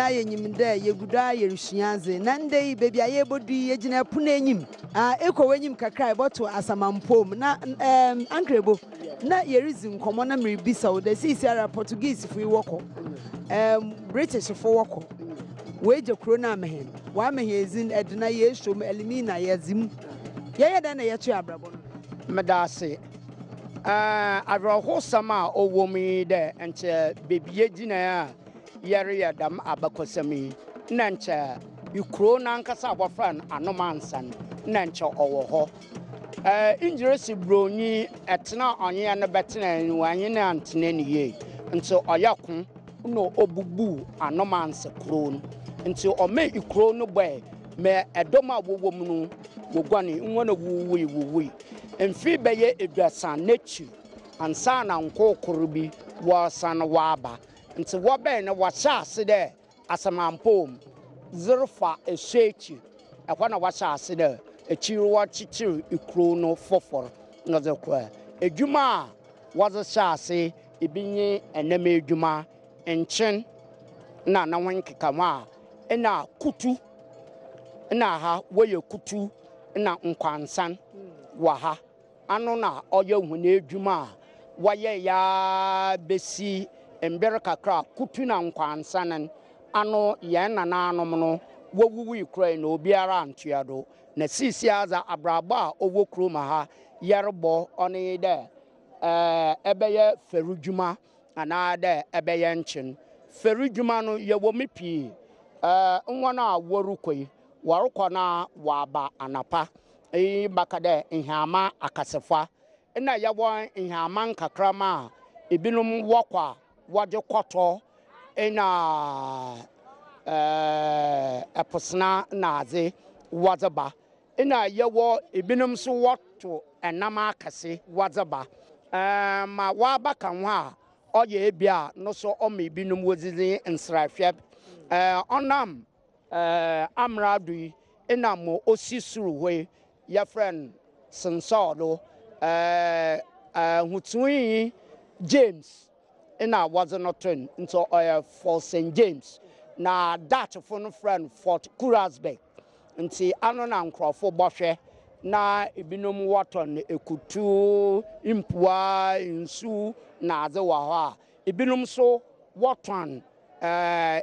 Yimde yeguda yerusianze nande baby ayebodu yegina punenyim eko wenyim kakra boto asamampom na ankrebo na yerizim komo na meribisa wo the CCR Portuguese fu woko British fu woko weje kro na mehen wa mehezin edna yeshom elimina yazim yeye da na yetu abrabo medase avro sama owomi de enche baby yegina ya yare Adam abakosami nancha ukro na nkasa abofran anomansan nancha owo ho injuresi broni etena onye na betena wanye na antene niye nso oyakun no obubu anomanse kro nso ome ikro no boy me edoma wowom no wogwane nwona wuwi emfi beye eduasan nechi ansa na nkokoro bi wasan waba nti wobe na washase de asamampom zerfa eshechi akwa na washase de echiru wachichiru ikro no fofor no ze kwa edwuma wazashase ebinye eneme edwuma enchen na wankekama na kutu na ha woye kutu na nkwansan wa ha ano na oye hune edwuma waye ya besi embere kakra kutu na nkwansanen ano ye nananom no wowuwi krai na obiara antuado na sisi aza abraba owo kroma ha yerbo oni de ebeye ferudwuma ana de ebeye nchin ferudwuma no ye wo mepi nwana worukoi warukọ na waba anapa bakade nhama akasefa na yawo nhama nkakrama ebinum wokwa waje koto ina eposna naze wazaba ina yawo ebinum so woto enama akase wazaba ma waba kanwa oye ebia no so o me ebinum wozizi nsrafia onam amradu ina mo osisuru we ya friend sensado hutuyi James ina wazanoton into for St. James na Dutch phone friend Fort Kurasbeck nti ano na nkrofo bohwe na ebinom waton ekutu impua insu na aze wa ho a ebinom so waton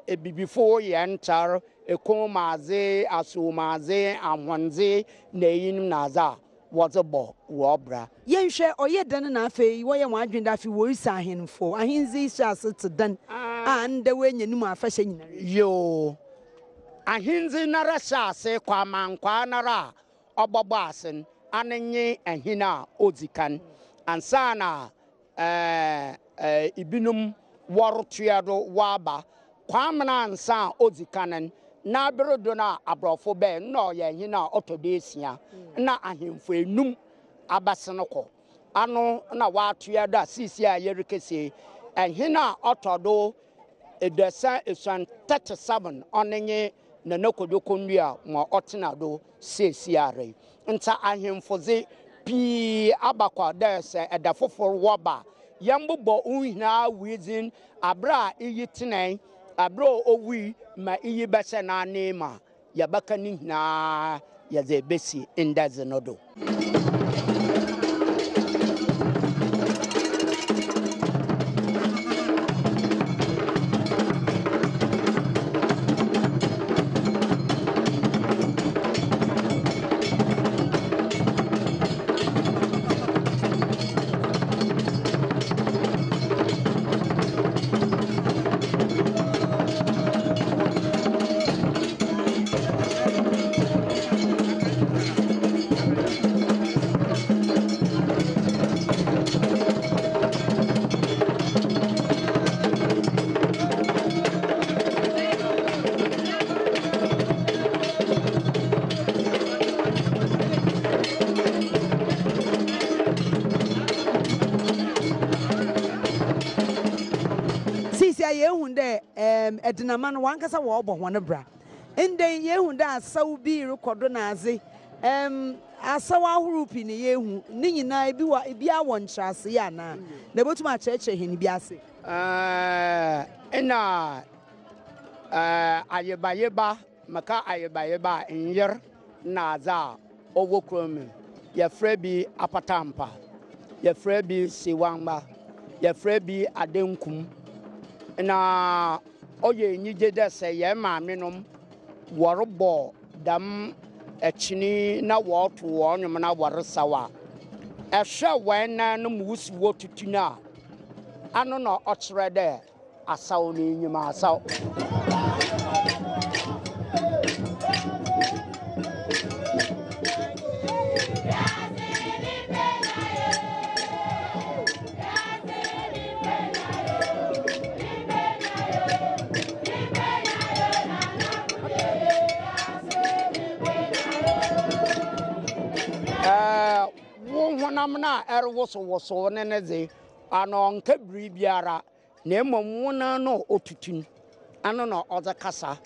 ebibifo yentar ekomaze asumaze amwanze na yin naza wazabo wobra yenhwe oye dan na afei wo ye wadwenda afi wo isa ahenfo ahenzi shase te dan ande wenyanum afahye nyina yo ahenzi nara shase kwa mankwa nara obobo asen anenye ahina odzikan ansana ibinum warotuado waba kwamna ansa odzikanen na berodo na abrofo be no ye hina otodesia na ahemfo enum abasenoko ano na watoya da sisi a yerikese hina otodo edesa esan 37 onenye na nakodokonnua mo otenado sesiare nta ahemfoze pi abakwa da se edafofor woba yambo unhina within abra iyitenen abro owi ma iyi bese na nema yabaka ni na yɛdze besi ndadze no do. Yehunde edinaman wankasa wo obo hone bra ende yehunde asaw bi rekodo naze asaw ahuru ni yehu ni nyina ebi awo nkyase ya na botum acheche heni bi ase ena ayeba maka ayeba nyer na za owo krom ya frebi apatampa ya frebi siwamba ya frebi adenkum na oye nyije de se ye maame nom worbo dam echini na woto wonyum na worsawa ehwe wana no musi wotutuna ano na ochre de asaw ni nyima asaw na erwoso neneze ano nkabri biara na emomuna no otutun ano no oza kasa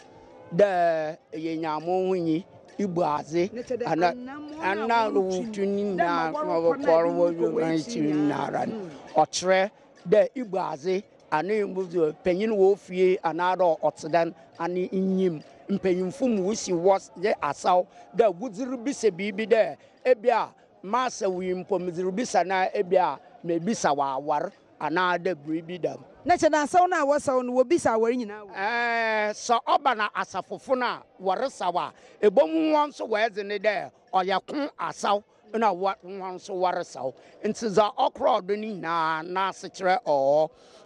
de yenyamo hunyi ibuaze ana rutun na korwo nara ochre de ibuaze ana embuzo penyin wo fie ana do otsedan ani nyim mpenyimfu mu wusi was de asaw de gudziri bise bibi de ebia masa wi mpomzirubisa na ebia mebisa wa awar ana da bribi dam na che na saw na wasaw no wobisa awar nyina wo so oba na asafofo na waresawa ebom won so weze ne de oyakun asaw na won so waresaw ntiza okro do ni na asekere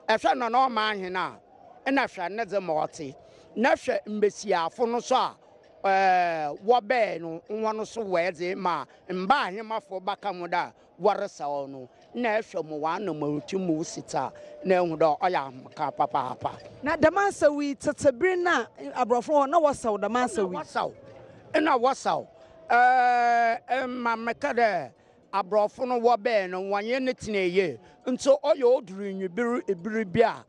ehwe no no ma ahena na hwa ne ze moti na hwa mbesiafo no so a wobe no nwano so weze ma mba ahemafo baka mu da waresa no na ehwemo wa na mawutimu sita na ehu do oya ka papa na damasa wi tetebere na abrofo na wasaw damasa wi wasaw ma meka de abrofo no wobe no wanye ne tineye nso oyo oduru nyibiru ebiri bia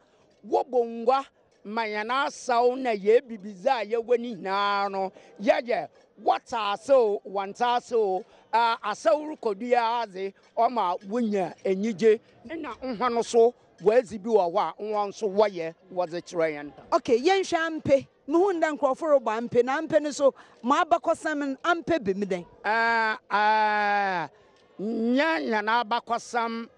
wobongwa mayana saw na ye bibiza ye wani na no ye wata so wanta so asawru kodua aze o ma wonya enyije na nhwano so wazibi wa nwan so woye woze kireyan okay yenhwa ampe muhunda nkroforo ba ampe na ampe ne so ma abakosam ampe bemiden nya na abakosam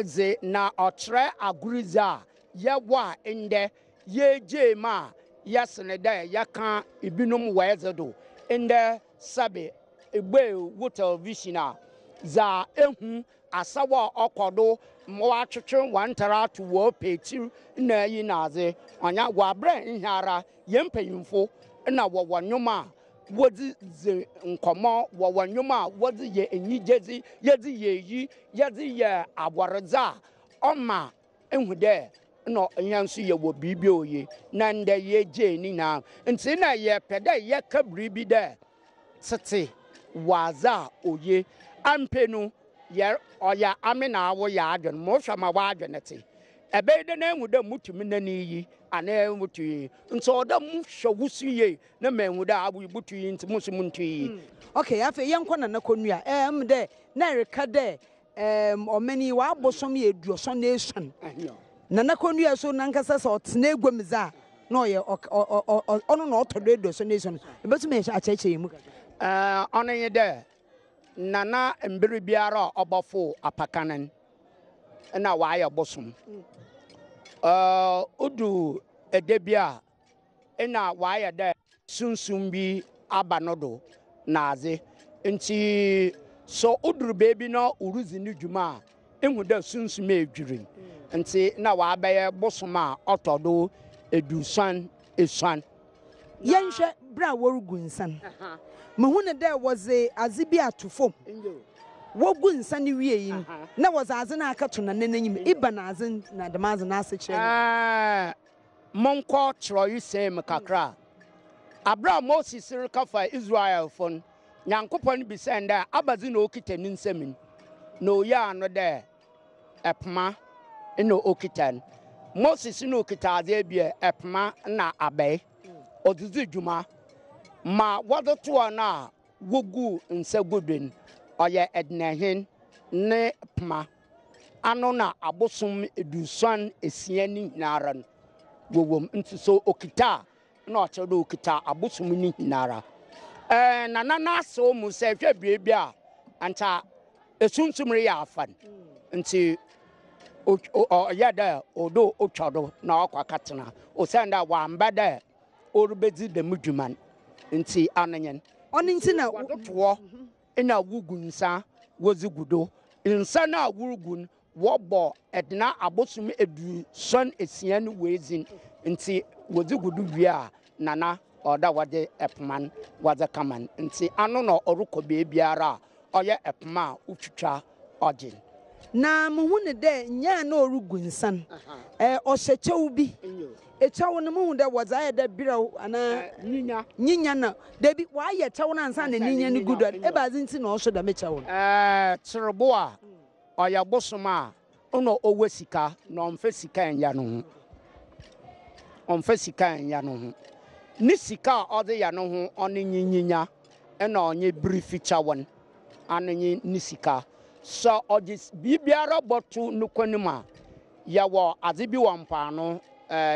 ze na otre aguriza ye wa inde ye jema yasne da yaka ibinum wezedo inde sabe egbe wo television za ehu asawa okodo mo atwetwe wantara to wo peti na yi naze anya wa bra nhara ye mpanyimfo na wo wonyoma wodi ze nkomo wo wonyoma wodi ye enyigezi yedi yeyi yedi ye abwareza oma ehu de no nyansu ye wo bibi oye na nde ye je ni na nti na ye pede ye kabri bi de tete waza oye ampenu ye oya amena wo ya adwen mo hwama wa adwenete ebe de na enwu de mutumi na ni yi ana mutu nso da mu hwawusu ye na menwu da abu butu yi nti musu muntu yi okay afa ye nkona na konua de na reka de omani wa abosom ye duoso nation na konua so nankasa so otena egwamza na oye ono na otodo duoso nation ebetu me acheche mu ɔno nye dɛ nana mbere biara ɔbɔfo apakanen na waayɛ bosom udu edebia na waayɛ dɛ sunsum bi aba no do na adze nti so uduru beebi na uruzi ne dwuma ehu dɛ sunsum edwiri nti na waabɛyɛ bosom a ɔtɔdo edusan esuan yɛnhwɛ bra worugu nsan mehu ne dɛ wɔze adze bi ato fam wogu nsan ne wie yi na wɔze adze na aka to na n'enyim iba na adze na dem adze na ase kyerɛ monkɔ kyerɛ yi sɛ me kakra abra Moses rekafa Israel fon nyankopɔn bi sɛ ndɛ abazi na okita ne nsɛm na oya no dɛ epma na okita Moses na okita adze bi epma na abai odudu dwuma ma wadoto na wogu nsagudin oye ednahin ne pma ano na abosom edusan esiani naran wowom nti so okita na ochedo okita abosom ni hinara na so mu se hwe biebi a anta esunsumre ya afan nti oya da odo otwado na akwakatena osanda wamba da orubedi demudwuman nti anenyen oni nti na wadoto ina wugu nsa wozigudo nsa na wurugun wobo edna abosum edu son esian wezin nti wozigudu wia nana oda wade epman wade kaman nti ano no oruko biara oye epma utwitwa ogin na muhu ne de nya na orugu nsan ohyechew bi echawo no muhu de woza aye de biraw ana nyinya na debi wa aye chawo na nsan na nyinya ne gudu e ba zinti na osho da mechawo tirbo a oya bosoma ono owesika na omfe sika enya no ho omfe sika enya no ho ni sika ode ya no ho oni nyinya e na onye brief chawon anenyi ni sika so odis bibiara botu nukonima yawo azibi wampano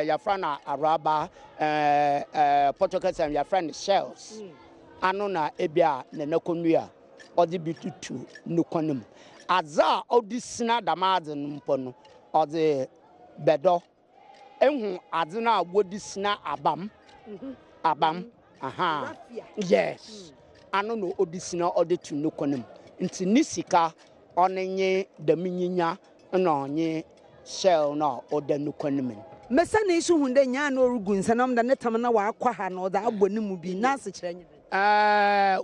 your friend araba Portuguese and your friend shells anona ebia na nakonua odi bitutu nukonim aza odisina damade mpo no odi bedo ehu adina wodisina abam aha yes anona odisina odi tu nukonim nti nisika onenye daminyinya na onye shell na odanukonim mesa na isu hunde nya na orugu nsanam da ne tam na wa akwa ha na oda abonimu bi na ase kyerɛ nyi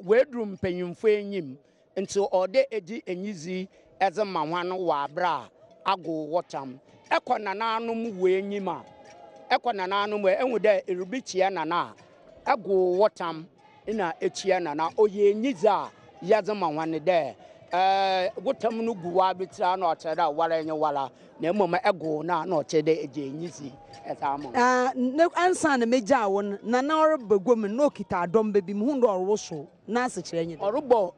wedru mpanyimfo enyim nti ode edi enyizi eze manwa no wa abra ago wotam ekona na anum we enyim a ekona na anum enwu da erubichia na na ago wotam ina echia na na oye enyiza yaze manwa ne de wotam no guwa bitra na ocheda wala enye wala na mmom ego na ochede eje enyizi etamo ne ansa na meja won na na orobagwom na okita adom bebi mu ndo orwoso na ase kyerɛ nyi orobɔ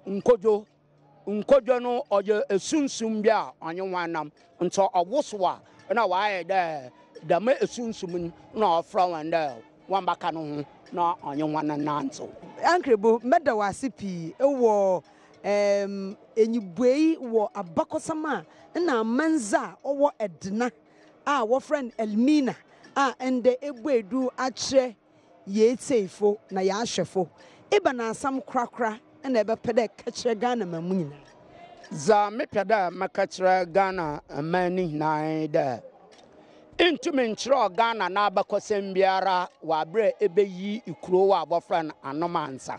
nkojo no oje esunsum bia onye wanam nto owoso a na waaye da dama esunsum na ofra wanda wambaka no ho na onye wanan nanto ankrebo meda wasipi ewo enyibuei wo abakosama na manza owo edna a wo friend Elmina a ende ebuedu akye ye seifo na ya ahwefo iba na asam krakra na ebepede kachire Ghana mamunyina za mepeda makachire Ghana amani na da intumi nkyiro Ghana na abakosam biara wa abre ebeyi ikuro wa abofra na anomansa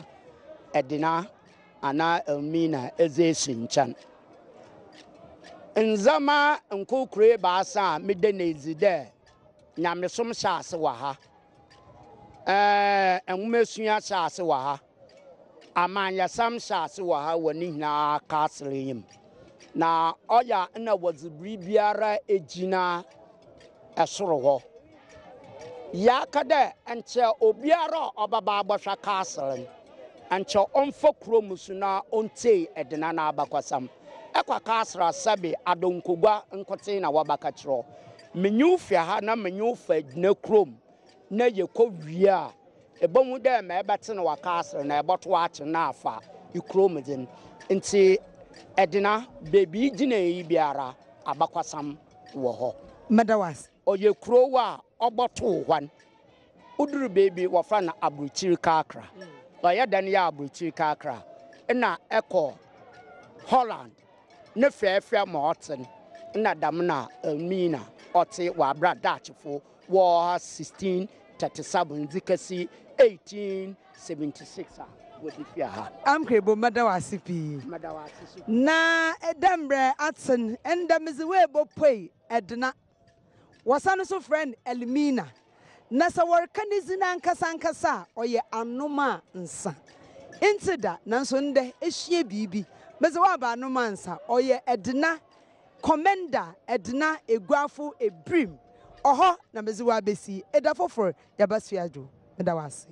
edina ana Elmina ezesunchan nzama nkokure baasa mede na ezide nyamesom shaase wa ha enwumesua shaase wa ha amanya sam shaase wa ha wani hina castle yim na oya na wazibri biara ejina esoro ho ya kada enche obiara obaba agbahwa castle enche onfo kromusu na onte edena na abakwasam ekwa kasra sabe adonkogwa nkote na wabaka menyu fia ha na menyu fa dina krom na yekɔ wia ebomu de ma ebete no wakasre na eboto ache na afa ikromedin nti edina baby gina yi biara abakwasam wo ho Madawas oye kuro wa oboto hwan uduru baby wofra na abruchiri kakra oye dan ya abruchiri kakra na eko Holland ne fefe ma oten na damna mina ote wa bra dachfo wo 1637 dikasi 1876 wodifia ha Amkrebo Madawasi pi na edambre aten endamizi we bopoi edna wasano so friend Elmina na sa workanizi na nkasa oye anoma nsa intida nanso nde ehie bibi meze wa ba anoma nsa oye edna commander edna eguafo ebrim oho na meze wa besi edafofor yabasu adwo Madawasi